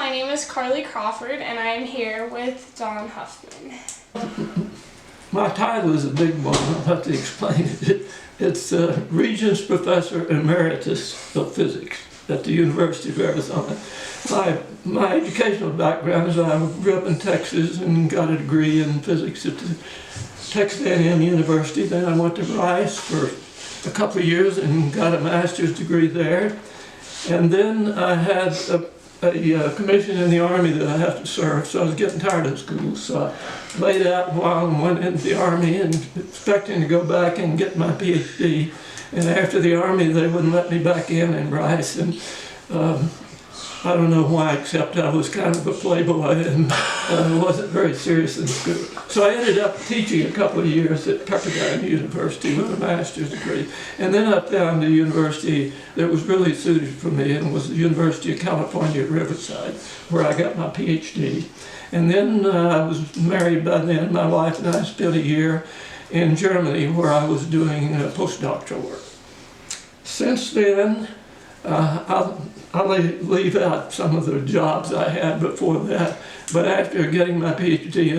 my name is Carly Crawford and I am here with Don Huffman. My title is a big one, I'll have to explain it. It's Regis Professor Emeritus of Physics at the University of Arizona. My educational background is I grew up in Texas and got a degree in physics at the Texas A&M University. Then I went to Rice for a couple of years and got a master's degree there. And then I had a commission in the Army that I had to serve, so I was getting tired of school. So I laid out a while and went into the Army and expecting to go back and get my Ph.D. And after the Army, they wouldn't let me back in Rice. And I don't know why, except I was kind of a playboy and wasn't very serious in school. So I ended up teaching a couple of years at Pepperdine University with a master's degree. And then I found a university that was really suited for me, and was the University of California at Riverside, where I got my Ph.D. And then I was married by then. My wife and I spent a year in Germany where I was doing postdoctoral work. Since then, I'll leave out some of the jobs I had before that, but after getting my Ph.D.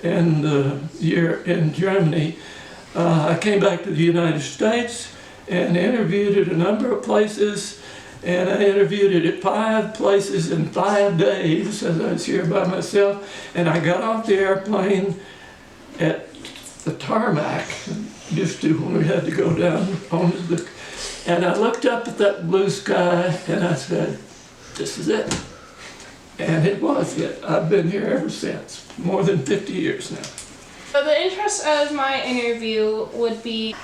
in the year in Germany, I came back to the United States and interviewed at a number of places, and I interviewed at 5 places in 5 days as I was here by myself, and I got off the airplane at the tarmac, used to when we had to go down onto the, and I looked up at that blue sky and I said, this is it. And it was it. I've been here ever since, more than 50 years now. So the interest of my interview would be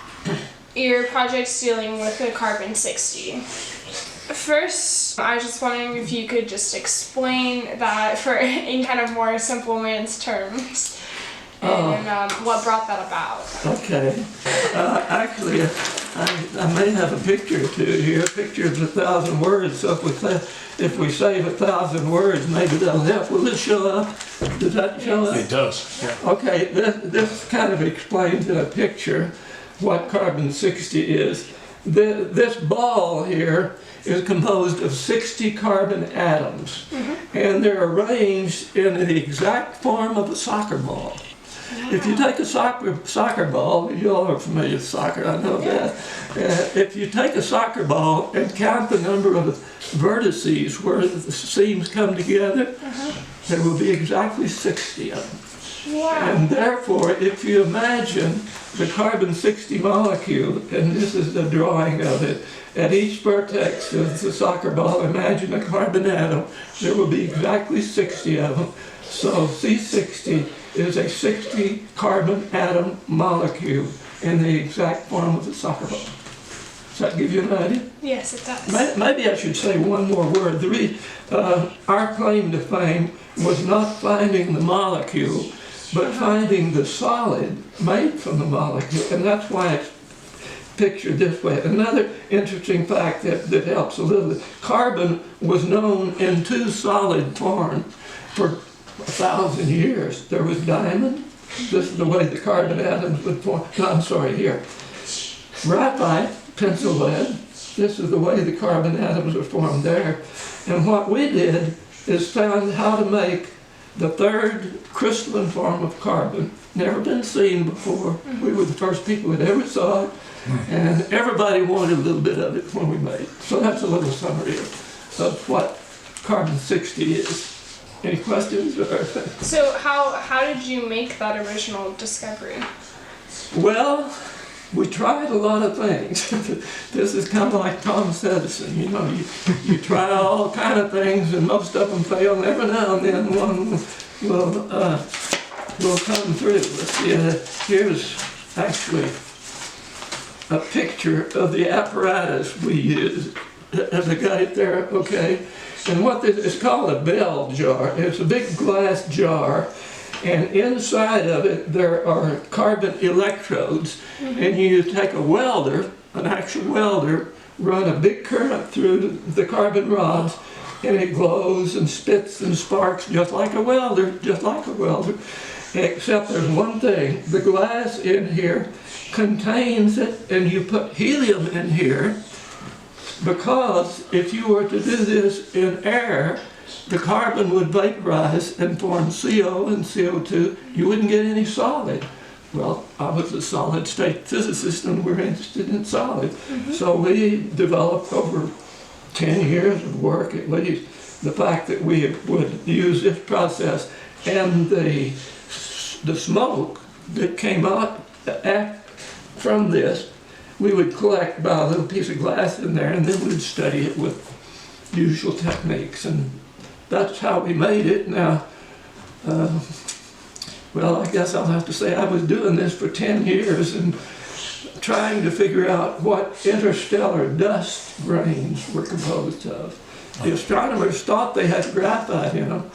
your projects dealing with the carbon-60. First, I was just wondering if you could just explain that in kind of more simple man's terms. And what brought that about? Okay. Actually, I may have a picture or two here. A picture is 1,000 words, so if we save 1,000 words, maybe that'll help. Will this show up? Does that show up? It does, yeah. Okay, this kind of explains in a picture what carbon-60 is. This ball here is composed of 60 carbon atoms, and they're arranged in the exact form of a soccer ball. If you take a soccer ball, you all are familiar with soccer, I know that. If you take a soccer ball and count the number of vertices where the seams come together, there will be exactly 60 of them. Wow. And therefore, if you imagine the carbon-60 molecule, and this is the drawing of it, at each vertex of the soccer ball, imagine a carbon atom, there will be exactly 60 of them. So C60 is a 60 carbon atom molecule in the exact form of the soccer ball. Does that give you an idea? Yes, it does. Maybe I should say one more word. Our claim to fame was not finding the molecule, but finding the solid made from the molecule, and that's why it's pictured this way. Another interesting fact that helps a little bit, carbon was known in 2 solid forms for 1,000 years. There was diamond. This is the way the carbon atoms would form. No, I'm sorry, here. Graphite, pencil lead. This is the way the carbon atoms are formed there. And what we did is found how to make the 3rd crystalline form of carbon. Never been seen before. We were the first people that ever saw it. And everybody wanted a little bit of it when we made it. So that's a little summary of what carbon-60 is. Any questions? So how did you make that original discovery? Well, we tried a lot of things. This is kind of like Thomas Edison, you know, you try all kind of things and most of them fail, and every now and then one will come through. Let's see, here's actually a picture of the apparatus we use. Have I got it there? Okay. And what this is called a bell jar. It's a big glass jar, and inside of it there are carbon electrodes, and you take a welder, an actual welder, run a big current through the carbon rods, and it glows and spits and sparks just like a welder, except there's one thing. The glass in here contains it, and you put helium in here, because if you were to do this in air, the carbon would vaporize and form CO and CO2. You wouldn't get any solid. Well, I was a solid state physicist and we're interested in solid. So we developed over 10 years of work at least the fact that we would use this process, and the smoke that came out from this, we would collect by a little piece of glass in there, and then we'd study it with usual techniques, and that's how we made it. Now, well, I guess I'll have to say I was doing this for 10 years and trying to figure out what interstellar dust grains were composed of. The astronomers thought they had graphite in them,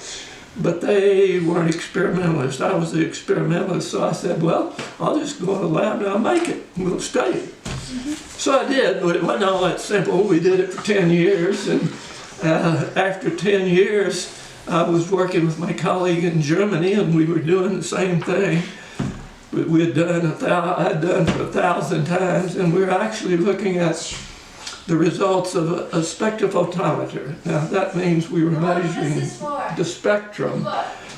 but they weren't experimentalists. I was the experimentalist, so I said, well, I'll just go in the lab and I'll make it. We'll study it. So I did, but it wasn't all that simple. We did it for 10 years, and after 10 years, I was working with my colleague in Germany, and we were doing the same thing. We had done I'd done for 1,000 times, and we were actually looking at the results of a spectrophotometer. Now that means we were measuring the spectrum.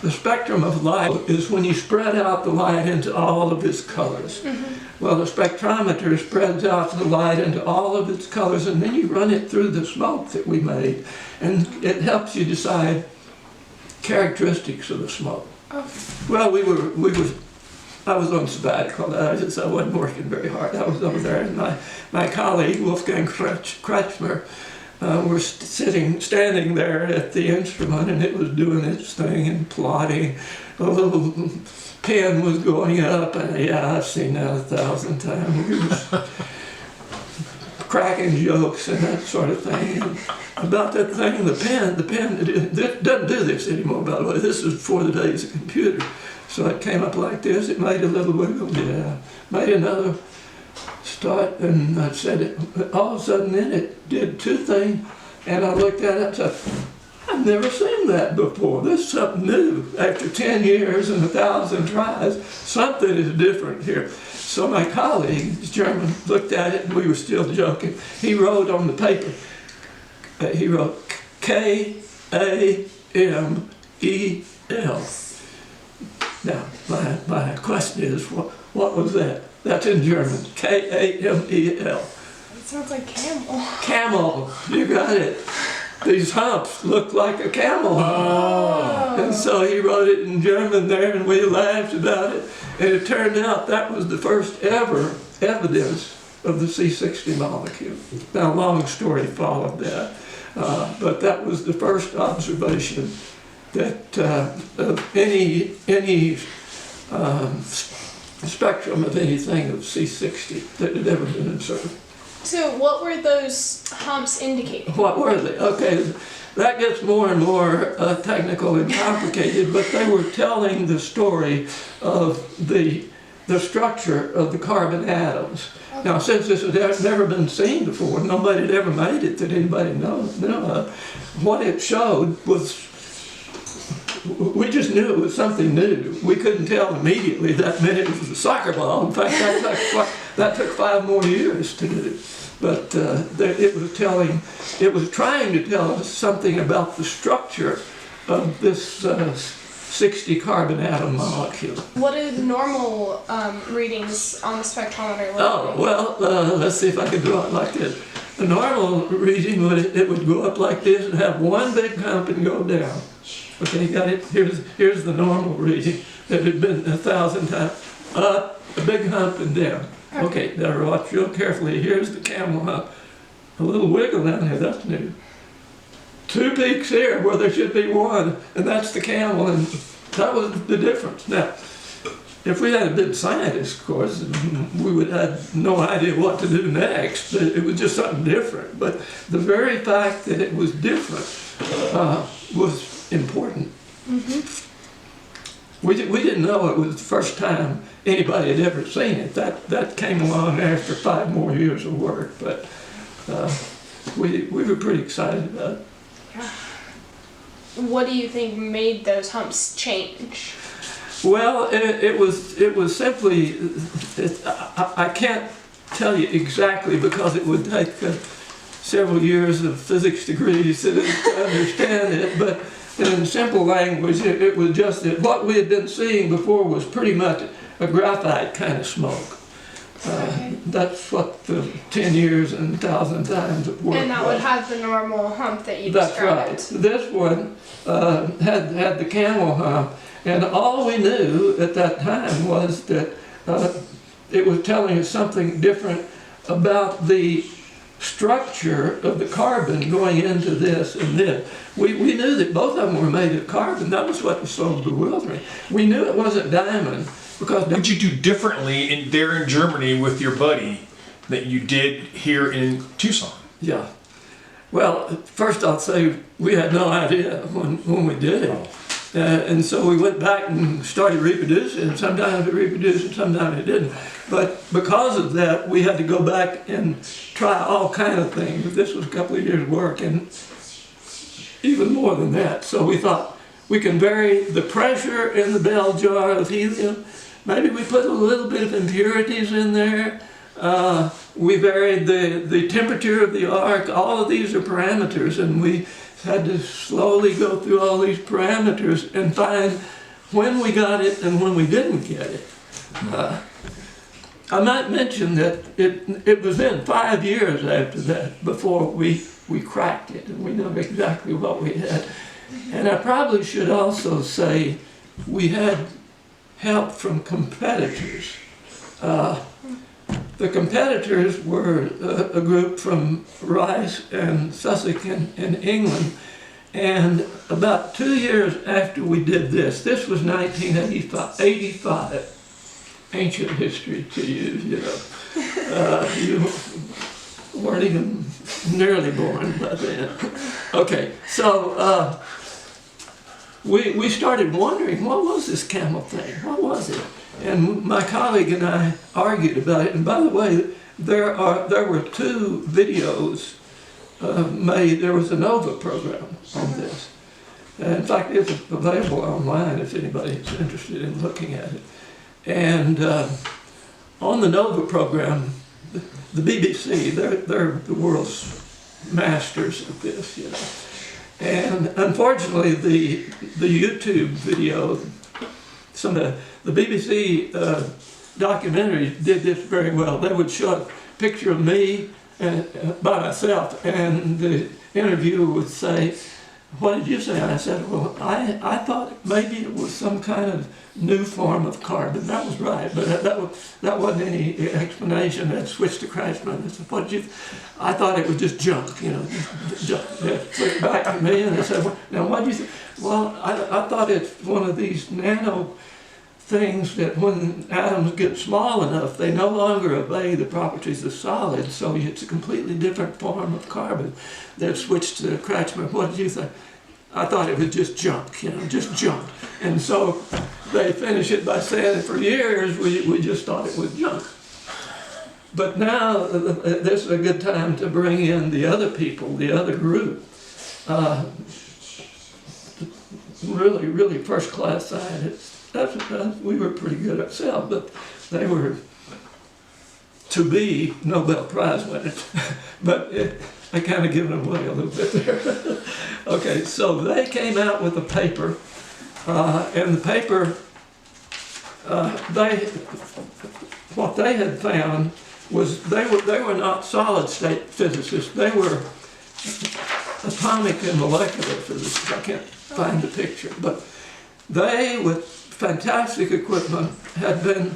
The spectrum of light is when you spread out the light into all of its colors. Well, the spectrometer spreads out the light into all of its colors, and then you run it through the smoke that we made, and it helps you decide characteristics of the smoke. Well, I was on sabbatical. I wasn't working very hard. I was over there, and my colleague, Wolfgang Kretschmer, were standing there at the instrument, and it was doing its thing and plotting. A little pen was going up, and yeah, I've seen that 1,000 times. We were cracking jokes and that sort of thing. And about that thing, the pen, it doesn't do this anymore, by the way. This is before the days of computer. So it came up like this, it made a little wiggle, yeah, made another start, and I said it, all of a sudden then it did two things, and I looked at it and said, I've never seen that before. This is something new. After 10 years and 1,000 tries, something is different here. So my colleague, the German, looked at it, and we were still joking. He wrote on the paper, he wrote K-A-M-E-L. Now, my question is, what was that? That's in German, K-A-M-E-L. It sounds like camel. Camel, you got it. These humps look like a camel hump. And so he wrote it in German there, and we laughed about it. And it turned out that was the first ever evidence of the C60 molecule. Now, a long story followed that, but that was the first observation that any spectrum of anything of C60 that had ever been observed. So what were those humps indicating? What were they? Okay, that gets more and more technical and complicated, but they were telling the story of the structure of the carbon atoms. Okay. Now, since this had never been seen before, nobody had ever made it that anybody knew of, what it showed was, we just knew it was something new. We couldn't tell immediately that meant it was a soccer ball. In fact, that took 5 more years to do. But it was trying to tell us something about the structure of this 60 carbon atom molecule. What are the normal readings on the spectrometer look like? Well, let's see if I can draw it like this. A normal reading, it would go up like this and have one big hump and go down. Okay, you got it? Here's the normal reading that had been 1,000 times. Up, a big hump, and down. Okay, now watch real carefully. Here's the camel hump. A little wiggle down here, that's new. 2 peaks here where there should be 1, and that's the camel, and that was the difference. Now, if we had been scientists, of course, we would have no idea what to do next. It was just something different. But the very fact that it was different was important. We didn't know it was the first time anybody had ever seen it. That came along after 5 more years of work, but we were pretty excited about it. What do you think made those humps change? Well, it was simply, I can't tell you exactly because it would take several years of physics degrees to understand it, but in simple language, it was just that what we had been seeing before was pretty much a graphite kind of smoke. That's what the 10 years and 1,000 times of work And that was. would have the normal hump that you That's described. right. This one had the camel hump, and all we knew at that time was that it was telling us something different about the structure of the carbon going into this and this. We knew that both of them were made of carbon. That was what was so bewildering. We knew it wasn't diamond because... What did you do differently there in Germany with your buddy that you did here in Tucson? Yeah. Well, first I'll say we had no idea when we did it. And so we went back and started reproducing. Sometimes it reproduced and sometimes it didn't. But because of that, we had to go back and try all kinds of things. This was a couple of years' work and even more than that. So we thought we can vary the pressure in the bell jar of helium. Maybe we put a little bit of impurities in there. We varied the temperature of the arc. All of these are parameters, and we had to slowly go through all these parameters and find when we got it and when we didn't get it. I might mention that it was in 5 years after that before we cracked it and we knew exactly what we had. And I probably should also say we had help from competitors. The competitors were a group from Rice and Sussex in England. And about 2 years after we did this was 1985, ancient history to you, you know. You weren't even nearly born by then. Okay, so we started wondering, what was this camel thing? What was it? And my colleague and I argued about it. And by the way, there were 2 videos made. There was a NOVA program on this. In fact, it's available online if anybody's interested in looking at it. And on the NOVA program, the BBC, they're the world's masters of this, you know. And unfortunately, the YouTube video, some of the BBC documentaries did this very well. They would show a picture of me by myself, and the interviewer would say, "What did you say?" And I said, "Well, I thought maybe it was some kind of new form of carbon." That was right, but that wasn't any explanation. That switched to Kreitzman. I said, "What did you?" I thought it was just junk, you know, just junk. They flipped back to me and they said, "Well, now what do you think?" Well, I thought it's one of these nano things that when atoms get small enough, they no longer obey the properties of solids, so it's a completely different form of carbon. They've switched to Kreitzman. What did you think? I thought it was just junk, you know, just junk. And so they finish it by saying that for years we just thought it was junk. But now this is a good time to bring in the other people, the other group. Really, really first-class scientists. We were pretty good ourselves, but they were to be Nobel Prize winners. But I kind of given away a little bit there. Okay, so they came out with a paper, and the paper, what they had found was they were not solid-state physicists. They were atomic and molecular physicists. I can't find the picture, but they, with fantastic equipment, had been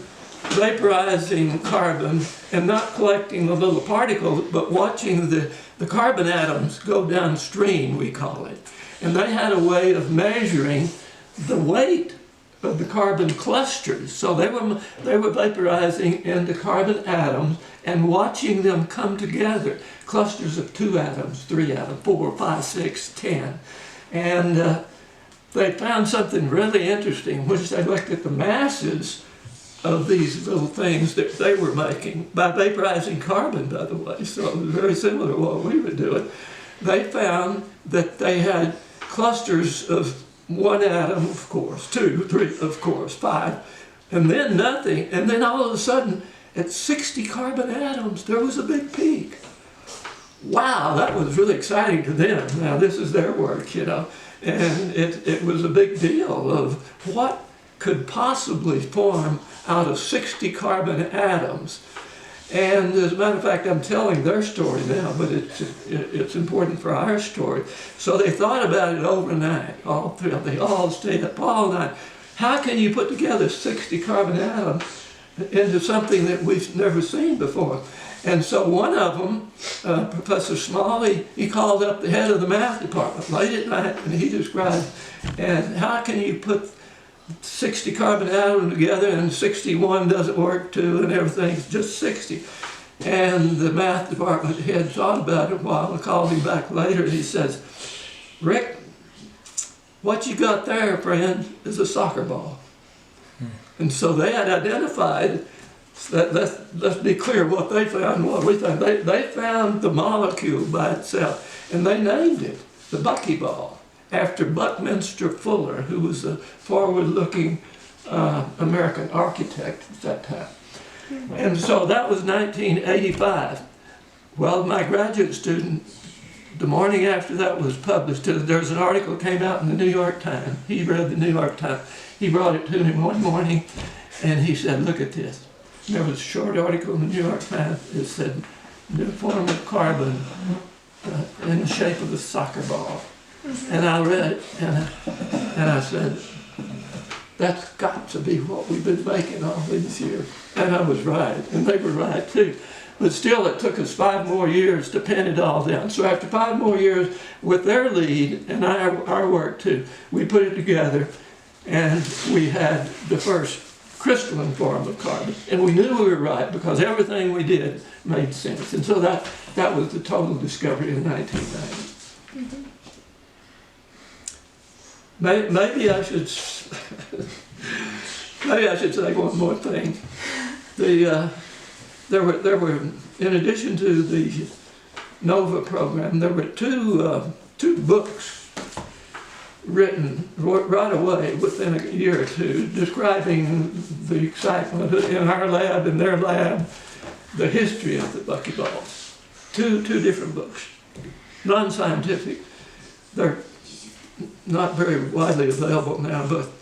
vaporizing carbon and not collecting the little particles, but watching the carbon atoms go downstream, we call it. And they had a way of measuring the weight of the carbon clusters. So they were vaporizing into carbon atoms and watching them come together, clusters of 2 atoms, 3 atoms, 4, 5, 6, 10. And they found something really interesting, which they looked at the masses of these little things that they were making by vaporizing carbon, by the way. So it was very similar to what we were doing. They found that they had clusters of 1 atom, of course, 2, 3, of course, 5, and then nothing. And then all of a sudden, at 60 carbon atoms, there was a big peak. wow, that was really exciting to them. Now this is their work, you know. And it was a big deal of what could possibly form out of 60 carbon atoms. And as a matter of fact, I'm telling their story now, but it's important for our story. So they thought about it overnight, all three. They all stayed up all night. How can you put together 60 carbon atoms into something that we've never seen before? And so one of them, Professor Smalley, he called up the head of the math department late at night, and he described, and how can you put 60 carbon atoms together and 61 doesn't work too and everything's just 60. And the math department head thought about it a while and called him back later and he says, Rick, what you got there, friend, is a soccer ball. And so they had identified, let's be clear what they found and what we found. They found the molecule by itself and they named it the Buckyball, after Buckminster Fuller, who was a forward-looking American architect at that time. And so that was 1985. Well, my graduate student, the morning after that was published, there's an article that came out in the New York Times. He read the New York Times. He brought it to me one morning, and he said, look at this. There was a short article in the New York Times. It said, new form of carbon in the shape of a soccer ball. And I read it, and I said, that's got to be what we've been making all these years. And I was right, and they were right too. But still, it took us 5 more years to pin it all down. So after 5 more years, with their lead, and our work too, we put it together, and we had the first crystalline form of carbon. And we knew we were right, because everything we did made sense. And so that was the total discovery in 1990. Maybe I should say one more thing. There were in addition to the NOVA program, there were two books written right away within a year or two, describing the excitement in our lab and their lab, the history of the Buckyballs. Two different books, non-scientific. They're not very widely available now, but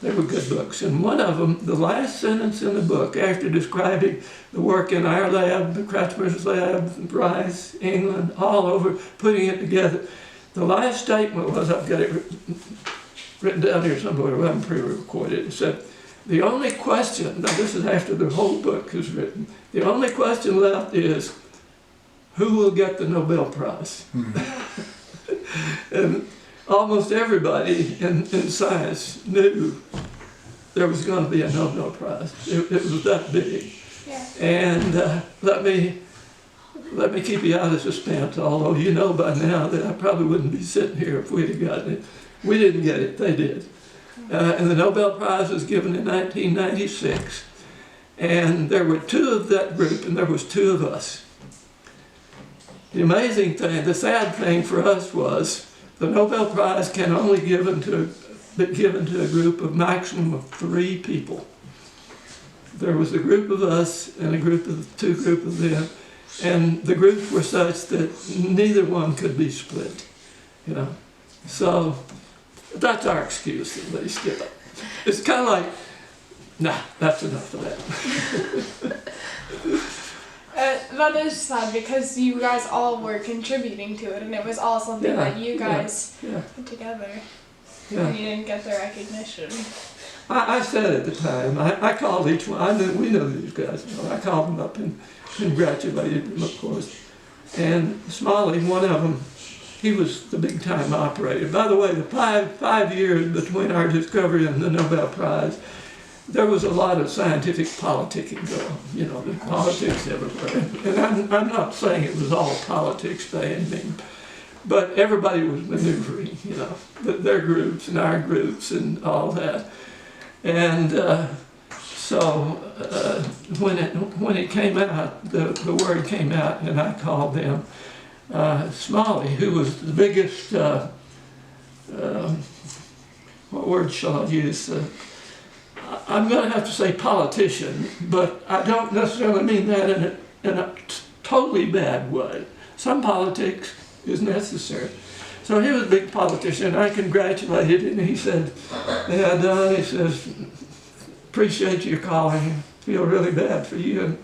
they were good books. And one of them, the last sentence in the book, after describing the work in our lab, the Kratzmer's lab, Rice, England, all over, putting it together, the last statement was, I've got it written down here somewhere, I haven't pre-recorded it, said, the only question, now this is after the whole book is written, the only question left is, who will get the Nobel Prize? And almost everybody in science knew there was going to be a Nobel Prize. It was that big. Yeah. And let me keep you out of suspense, although you know by now that I probably wouldn't be sitting here if we'd have gotten it. We didn't get it, they did. And the Nobel Prize was given in 1996. And there were 2 of that group, and there was 2 of us. The amazing thing, the sad thing for us was, the Nobel Prize can only be given to a group of maximum of 3 people. There was a group of us and a group of 2 groups of them, and the groups were such that neither one could be split, you know. So that's our excuse at least. You know. It's kind of like, nah, that's enough of that. That is sad because you guys all were contributing to it, and it was all something that you guys put together. Yeah. And you didn't get the recognition. I said at the time, I called each one, we know these guys, you know, I called them up and congratulated them, of course. And Smalley, one of them, he was the big time operator. By the way, the five years between our discovery and the Nobel Prize, there was a lot of scientific politicking going on, you know, the politics everywhere. And I'm not saying it was all politics by any means, but everybody was maneuvering, you know, their groups and our groups and all that. And so when it came out, the word came out, and I called them, Smalley, who was the biggest, what word shall I use? I'm going to have to say politician, but I don't necessarily mean that in a totally bad way. some politics is necessary. So he was a big politician. I congratulated him. He said, "Yeah, Don," he says, "appreciate your calling. Feel really bad for you and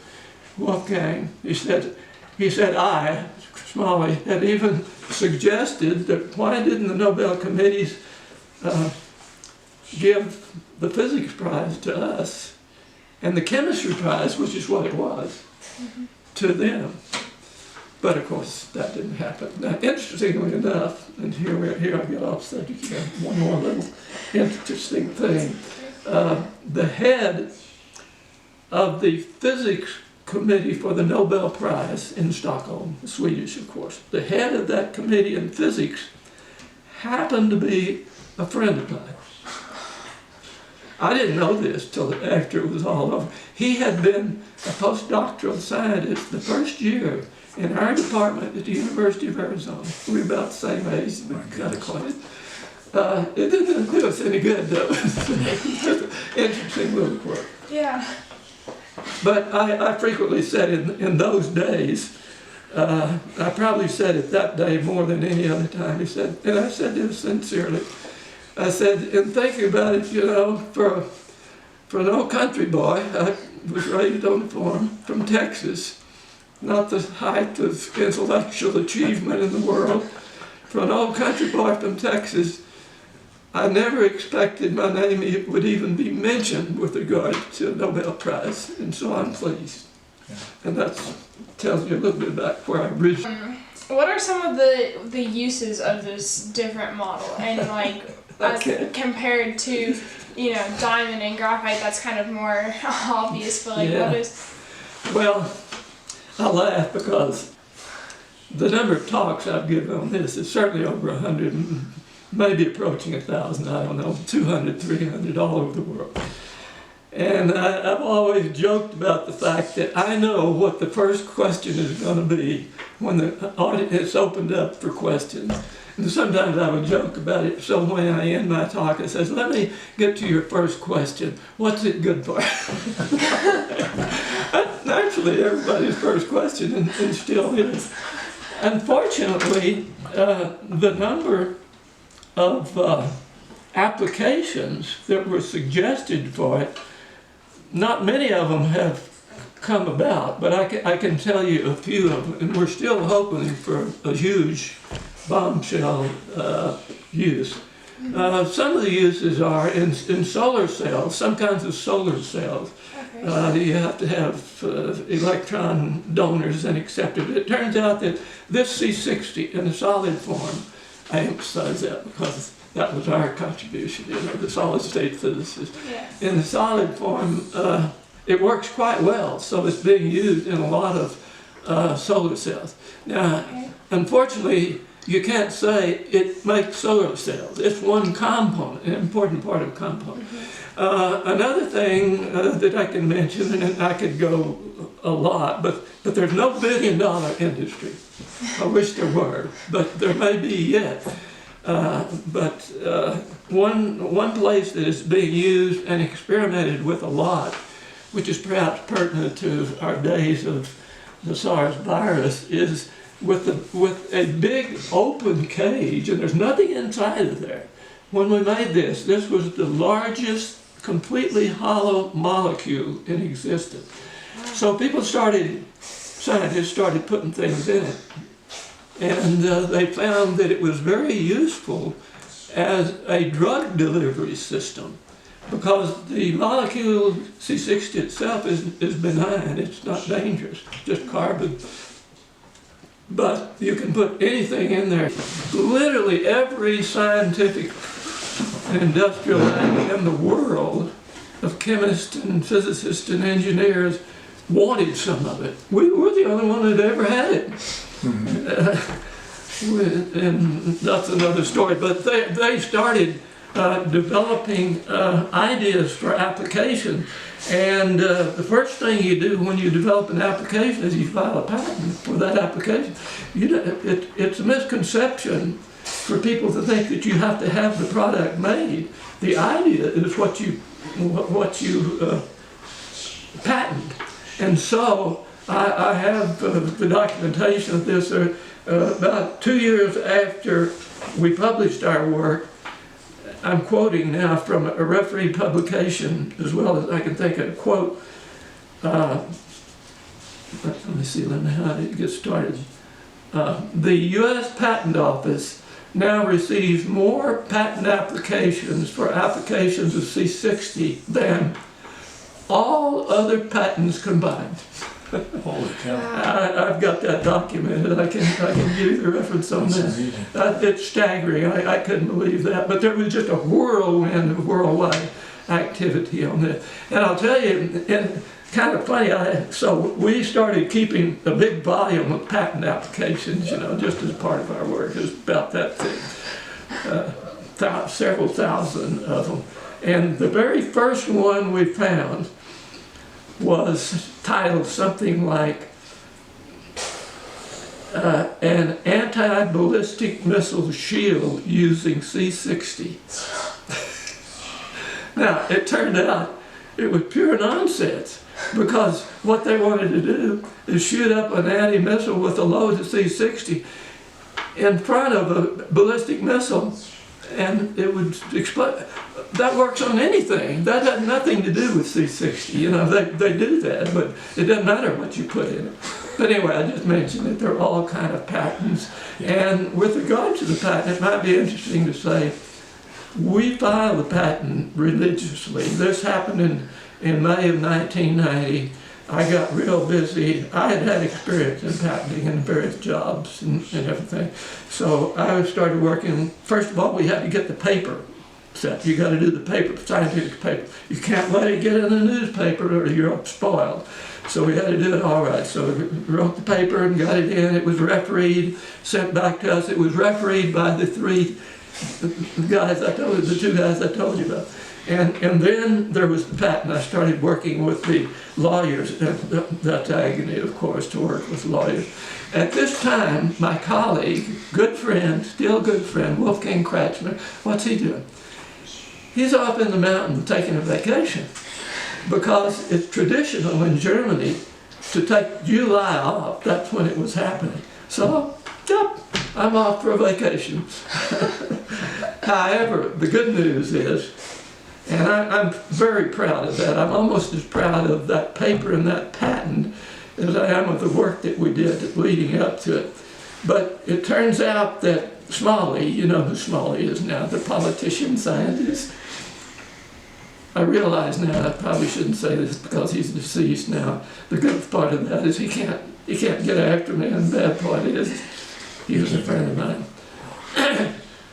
Wolfgang." He said, I, Smalley, had even suggested that why didn't the Nobel committees give the physics prize to us and the chemistry prize, which is what it was, to them. But of course, that didn't happen. Now, interestingly enough, and here I get off subject here, one more little interesting thing. The head of the physics committee for the Nobel Prize in Stockholm, Swedish of course, the head of that committee in physics happened to be a friend of mine. I didn't know this till after it was all over. He had been a postdoctoral scientist the first year in our department at the University of Arizona. We were about the same age, we got acquainted. It didn't do us any good though. Interesting little quirk. Yeah. But I frequently said in those days, I probably said it that day more than any other time. He said, and I said this sincerely, I said, in thinking about it, you know, for an old country boy, I was raised on a farm from Texas, not the height of intellectual achievement in the world. For an old country boy from Texas, I never expected my name would even be mentioned with regard to a Nobel Prize, and so I'm pleased. Yeah. And that tells you a little bit about where I originally. What are some of the uses of this different model, and like okay. as compared to, you know, diamond and graphite? That's kind of more obvious, but like what is? Well, I laugh because the number of talks I've given on this is certainly over 100. Maybe approaching 1,000, I don't know, 200, 300, all over the world. And I've always joked about the fact that I know what the first question is going to be when the audience opened up for questions. And sometimes I would joke about it, so when I end my talk, I says, "Let me get to your first question. What's it good for?" That's naturally everybody's first question, and still is. Unfortunately, the number of applications that were suggested for it, not many of them have come about, but I can tell you a few of them, and we're still hoping for a huge bombshell use. Some of the uses are in solar cells, some kinds of solar cells. Okay. You have to have electron donors and acceptors. It turns out that this C60 in a solid form, I emphasize that because that was our contribution, you know, the solid state physicists. Yes. In the solid form, it works quite well, so it's being used in a lot of solar cells. Now, unfortunately, you can't say it makes solar cells. It's one component, an important part of a component. Another thing that I can mention, and I could go a lot, but there's no billion-dollar industry. I wish there were, but there may be yet. One place that is being used and experimented with a lot, which is perhaps pertinent to our days of the SARS virus, is with a big open cage, and there's nothing inside of there. When we made this was the largest completely hollow molecule in existence. So scientists started putting things in it. And they found that it was very useful as a drug delivery system because the molecule C60 itself is benign, it's not dangerous, just carbon. But you can put anything in there. Literally every scientific and industrial lab in the world of chemists and physicists and engineers wanted some of it. We were the only one that ever had it. And that's another story, but they started developing ideas for application, and the first thing you do when you develop an application is you file a patent for that application. It's a misconception for people to think that you have to have the product made. The idea is what you patent, and so I have the documentation of this. about 2 years after we published our work, I'm quoting now from a refereed publication as well as I can think of a quote. Let me see how to get started. The U.S. Patent Office now receives more patent applications for applications of C60 than all other patents combined. Holy cow. I've got that documented. I can give you the reference on that. It's staggering. I couldn't believe that. But there was just a whirlwind of worldwide activity on this. And I'll tell you, and kind of funny, so we started keeping a big volume of patent applications, just as part of our work. It was about that thick, several thousand of them. And the very first one we found was titled something like an anti-ballistic missile shield using C60. Now, it turned out it was pure nonsense, because what they wanted to do is shoot up an anti-missile with a load of C60 in front of a ballistic missile, and it would explode. That works on anything. That had nothing to do with C60. They do that, but it doesn't matter what you put in it. But anyway, I just mentioned that there are all kind of patents. And with regard to the patent, it might be interesting to say, we file the patent religiously. This happened in May of 1990. I got real busy. I had experience in patenting in various jobs and everything. So I started working. First of all, we had to get the paper set. You got to do the paper, scientific paper. You can't let it get in the newspaper or you're spoiled. So we had to do it all right. So we wrote the paper and got it in. It was refereed, sent back to us. It was refereed by the two guys I told you about. And then there was the patent. I started working with the lawyers. That's agony, of course, to work with lawyers. At this time, my colleague, good friend, still good friend, Wolfgang Kratchmer, what's he doing? He's off in the mountains taking a vacation, because it's traditional in Germany to take July off. That's when it was happening. So, yep, I'm off for a vacation. However, the good news is, and I'm very proud of that. I'm almost as proud of that paper and that patent as I am of the work that we did leading up to it. But it turns out that Smalley, you know who Smalley is now, the politician scientist. I realize now I probably shouldn't say this because he's deceased now. The good part of that is he can't get after me, and the bad part is he was a friend of mine.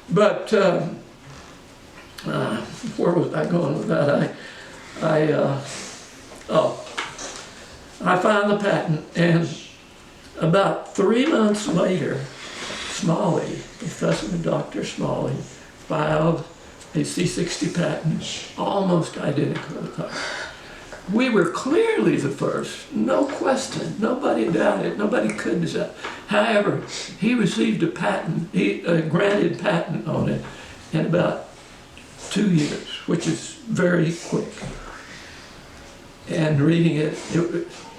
But where was I going with that? I found the patent, and about 3 months later, Smalley, Professor Dr. Smalley, filed a C60 patent almost identical to ours. We were clearly the first, no question. Nobody doubted, nobody could decide. However, he received a patent, a granted patent on it in about 2 years, which is very quick. And reading it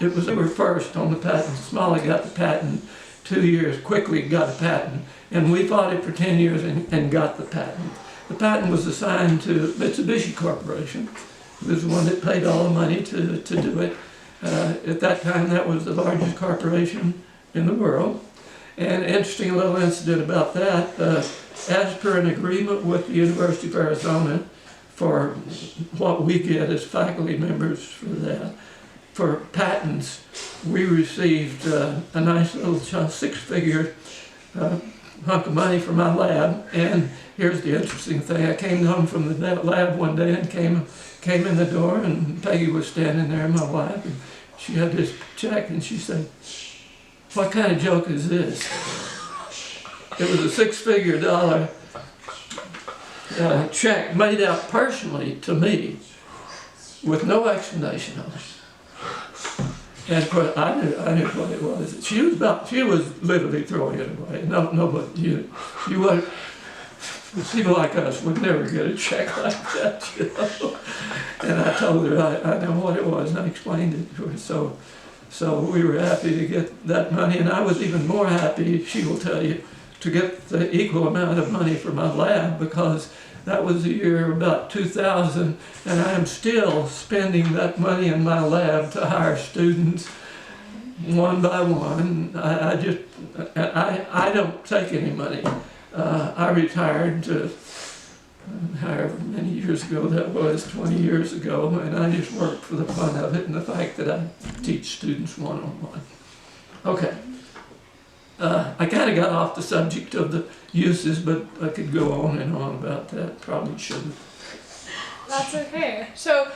was we were first on the patent. Smalley got the patent 2 years, quickly got a patent, and we fought it for 10 years and got the patent. The patent was assigned to Mitsubishi Corporation. It was the one that paid all the money to do it. At that time, that was the largest corporation in the world. And an interesting little incident about that, as per an agreement with the University of Arizona for what we get as faculty members for that, for patents, we received a nice little six-figure hunk of money for my lab. And here's the interesting thing. I came home from the lab one day and came in the door, and Peggy was standing there, my wife, and she had this check, and she said, "What kind of joke is this?" It was a six-figure dollar check made out personally to me with no explanation on it. And of course, I knew what it was. She was literally throwing it away. Nobody, you would, people like us would never get a check like that, And I told her I know what it was, and I explained it to her. So So we were happy to get that money, and I was even more happy, she will tell you, to get the equal amount of money for my lab, because that was the year about 2000, and I am still spending that money in my lab to hire students one by one. I don't take any money. I retired however many years ago that was, 20 years ago, and I just worked for the fun of it and the fact that I teach students one-on-one. Okay. I kind of got off the subject of the uses, but I could go on and on about that. Probably shouldn't. That's okay. So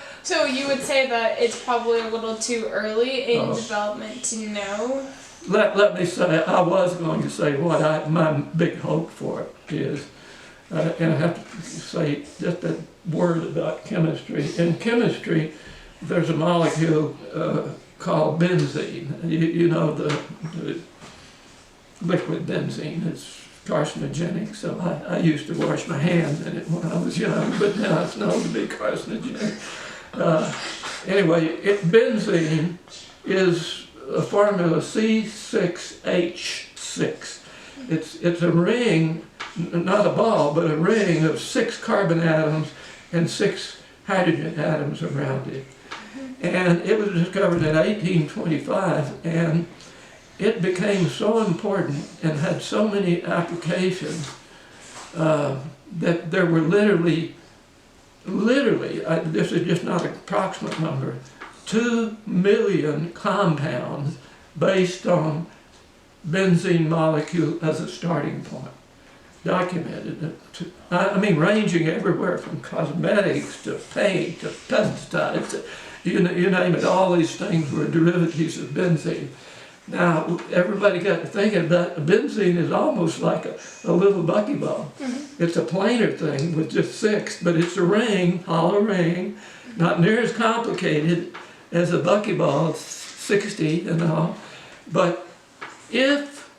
you would say that it's probably a little too early in development to know? Let me say, I was going to say what my big hope for it is, and I have to say just a word about chemistry. In chemistry, there's a molecule called benzene. You know the liquid benzene. It's carcinogenic, so I used to wash my hands in it when I was young, but now it's known to be carcinogenic. Anyway, benzene is a formula C6H6. It's a ring, not a ball, but a ring of 6 carbon atoms and 6 hydrogen atoms around it. And it was discovered in 1825, and it became so important and had so many applications that there were literally, this is just not an approximate number, 2 million compounds based on benzene molecule as a starting point, documented. I mean, ranging everywhere from cosmetics to paint to pesticides, you name it, all these things were derivatives of benzene. Now, everybody got to thinking that benzene is almost like a little buckyball. Mm-hmm. It's a planar thing with just 6, but it's a ring, hollow ring, not near as complicated as a buckyball. It's 60 and all. But if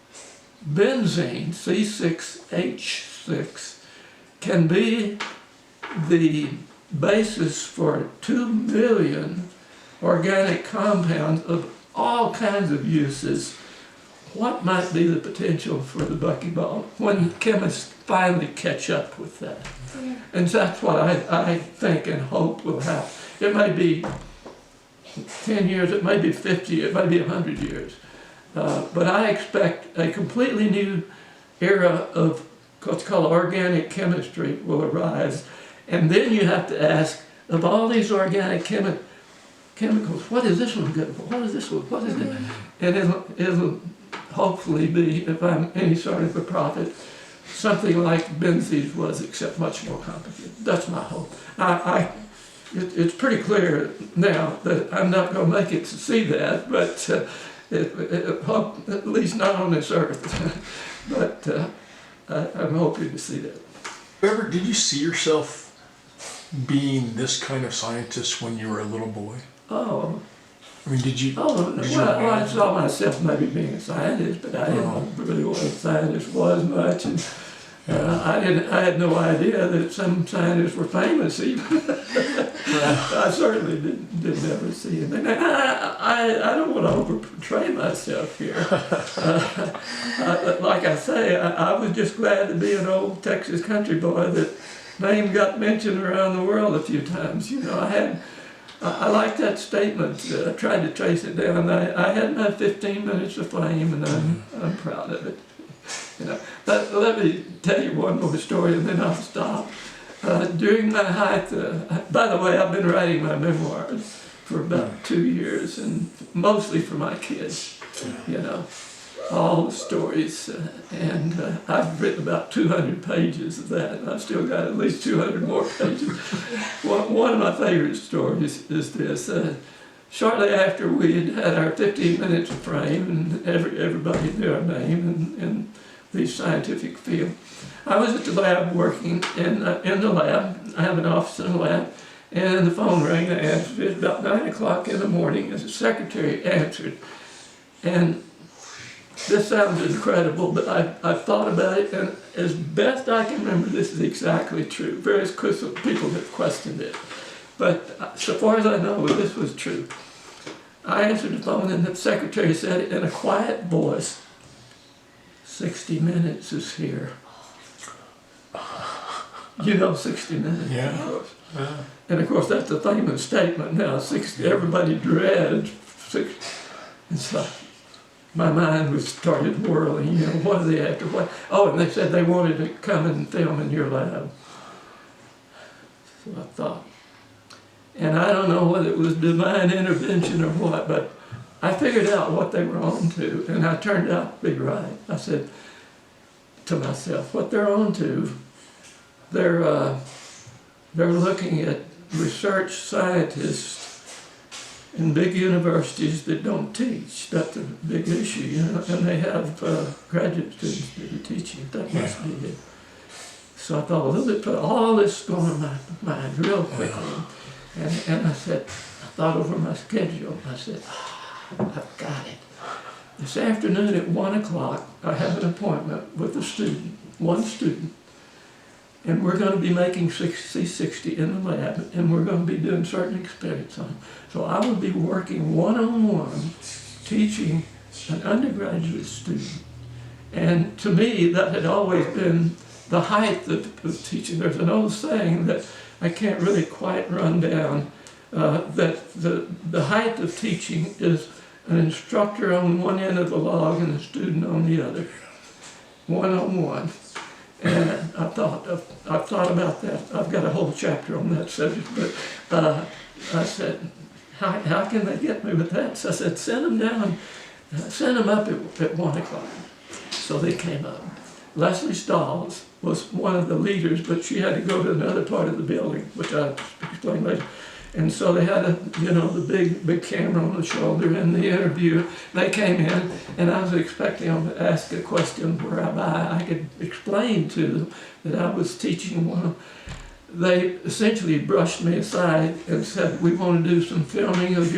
benzene, C6H6, can be the basis for 2 million organic compounds of all kinds of uses, what might be the potential for the buckyball when chemists finally catch up with that? Yeah. And that's what I think and hope will happen. It may be 10 years, it may be 50, it may be 100 years. But I expect a completely new era of what's called organic chemistry will arise. And then you have to ask, of all these organic chemicals, what is this one good for? What is this one? What is it? And it'll hopefully be, if I'm any sort of a prophet, something like benzene was, except much more complicated. That's my hope. It's pretty clear now that I'm not going to make it to see that, but hope, at least not on this earth. But I'm hoping to see that. Did you see yourself being this kind of scientist when you were a little boy? Oh. I mean, did you? Well, I saw myself maybe being a scientist, but I didn't know really what a scientist was much. And I had no idea that some scientists were famous even. I certainly didn't ever see anything. I don't want to over-portray myself here. Like I say, I was just glad to be an old Texas country boy that name got mentioned around the world a few times. You know, I like that statement. I tried to trace it down. I had my 15 minutes of fame, and I'm proud of it. You know, let me tell you one more story, and then I'll stop. During my hike, by the way, I've been writing my memoirs for about 2 years, and mostly for my kids. You know, all the stories, and I've written about 200 pages of that, and I've still got at least 200 more pages. One of my favorite stories is this. Shortly after we had our 15 minutes of fame, and everybody knew our name in the scientific field, I was at the lab working in the lab. I have an office in the lab, and the phone rang. I answered it about 9 o'clock in the morning, as the secretary answered. And this sounds incredible, but I've thought about it, and as best I can remember, this is exactly true. Various people have questioned it, but so far as I know, this was true. I answered the phone and the secretary said in a quiet voice, 60 Minutes is here. You know 60 Minutes, Yeah. of course. And of course that's a famous statement now, 60, everybody dreads 60. And so my mind was started whirling, you know, what are they after what? Oh, and they said they wanted to come and film in your lab. So I thought, and I don't know whether it was divine intervention or what, but I figured out what they were on to, and I turned out to be right. I said to myself, what they're on to, they're looking at research scientists in big universities that don't teach. That's a big issue, you know, and they have graduate students that are teaching. That must be it. So I thought a little bit, put all this going in my mind real quickly. And I said, I thought over my schedule. I said, I've got it. This afternoon at 1 o'clock, I have an appointment with a student, one student, and we're going to be making C60 in the lab, and we're going to be doing certain experiments on them. So I will be working one-on-one, teaching an undergraduate student. And to me, that had always been the height of teaching. There's an old saying that I can't really quite run down, that the height of teaching is an instructor on one end of the log and a student on the other, one-on-one. And I thought about that. I've got a whole chapter on that subject, but I said, how can they get me with that? So I said, send them down, send them up at 1 o'clock. So they came up. Leslie Stalls was one of the leaders, but she had to go to another part of the building, which I'll explain later. And so they had the big camera on the shoulder in the interview. They came in, and I was expecting them to ask a question whereby I could explain to them that I was teaching one. They essentially brushed me aside and said, we want to do some filming of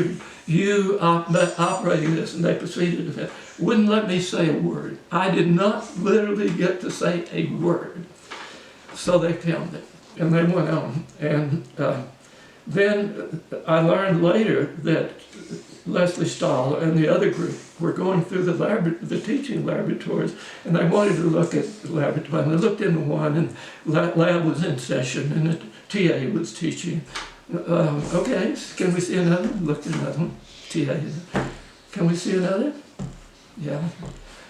you operating this, and they proceeded to wouldn't let me say a word. I did not literally get to say a word. So they filmed it, and they went on. And then I learned later that Leslie Stahl and the other group were going through the teaching laboratories, and they wanted to look at the laboratory. And they looked into one, and lab was in session, and the TA was teaching. Okay, can we see another? Looked at another one. TA. Can we see another? Yeah.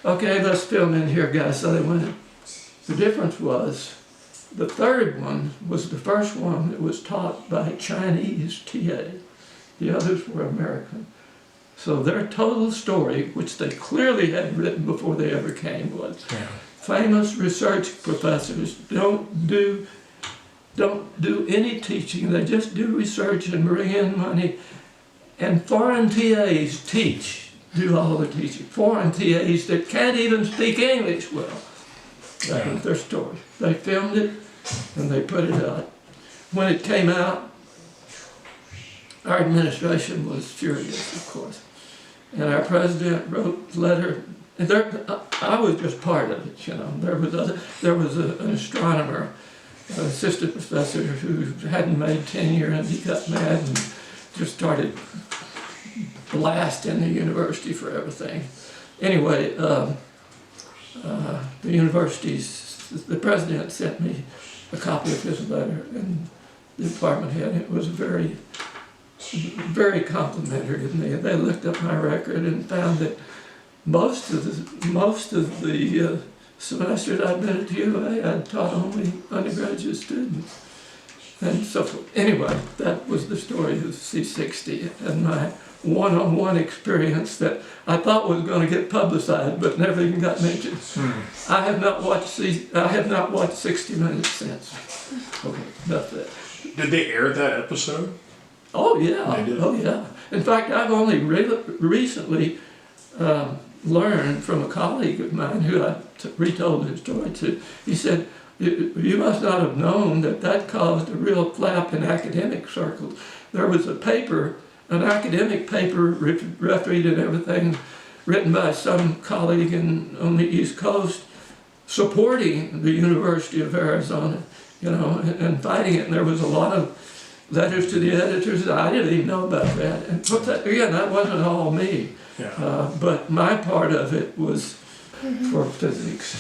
Okay, let's film in here, guys. So they went. The difference was, the third one was the first one that was taught by a Chinese TA. The others were American. So their total story, which they clearly had written before they ever came, was famous research professors don't do any teaching. They just do research and bring in money. And foreign TAs do all the teaching. Foreign TAs that can't even speak English well. That was their story. They filmed it and they put it out. When it came out, our administration was furious, of course. And our president wrote a letter. And I was just part of it, you know. There was an astronomer, an assistant professor who hadn't made tenure, and he got mad and just started blasting the university for everything. Anyway, the the president sent me a copy of his letter, and the department head. It was very, very complimentary of me. They looked up my record and found that most of the semesters I'd been at UA, I'd taught only undergraduate students. And so, anyway, that was the story of C60 and my one-on-one experience that I thought was going to get publicized, but never even got mentioned. I have not watched 60 Minutes since. Okay, that's it. Did they air that episode? Oh yeah, They did. oh yeah. In fact, I've only recently learned from a colleague of mine who I retold his story to. He said, "You must not have known that caused a real flap in academic circles. There was a paper, an academic paper, refereed and everything, written by some colleague on the East Coast, supporting the University of Arizona, you know, and fighting it. And there was a lot of letters to the editors. I didn't even know about that. And again, that wasn't all me. Yeah. But my part of it was for physics.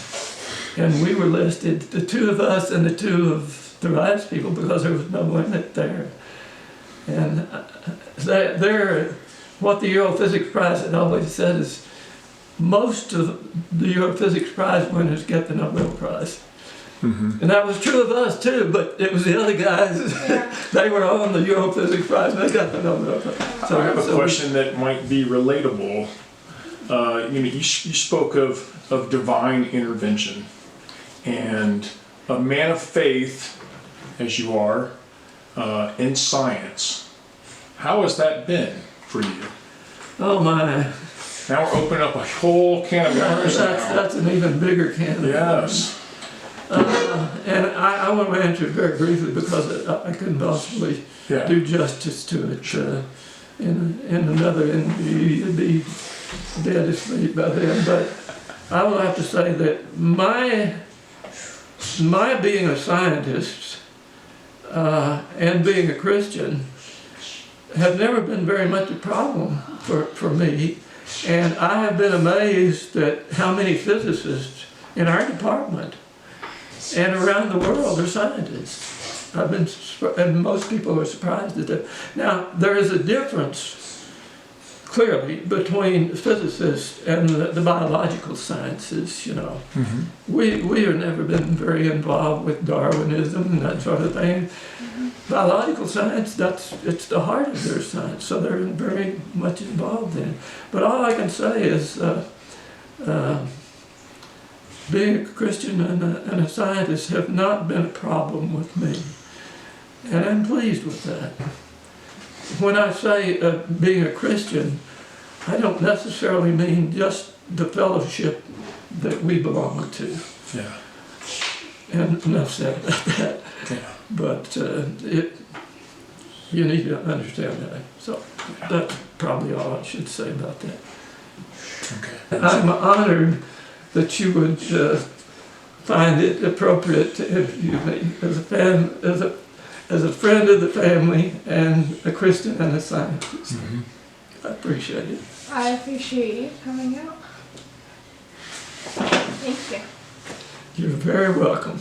And we were listed, the two of us and the two of the rights people, because there was no limit there. And what the Europhysics Prize had always said is most of the Europhysics Prize winners get the Nobel Prize. And that was true of us too, but it was the other guys, they were on the Europhysics Prize and they got the Nobel Prize. So I have a question that might be relatable. You spoke of divine intervention, and a man of faith, as you are, in science. How has that been for you? Oh my. Now we're opening up a whole can of worms. That's an even bigger can of worms. Yes. And I want to answer it very briefly because I couldn't possibly do justice to it. In another interview, you'd be dead asleep by then. But I will have to say that my being a scientist and being a Christian have never been very much a problem for me. And I have been amazed at how many physicists in our department and around the world are scientists. And most people are surprised at that. Now, there is a difference, clearly, between physicists and the biological sciences, We have never been very involved with Darwinism and that sort of thing. Biological science, it's the heart of their science, so they're very much involved in it. But all I can say is, being a Christian and a scientist have not been a problem with me. And I'm pleased with that. When I say being a Christian, I don't necessarily mean just the fellowship that we belong to. Yeah. And enough said about that. Yeah. But you need to understand that. So that's probably all I should say about that. Okay. I'm honored that you would find it appropriate to interview me as a friend of the family and a Christian and a scientist. I appreciate it. I appreciate you coming out. Thank you. You're very welcome.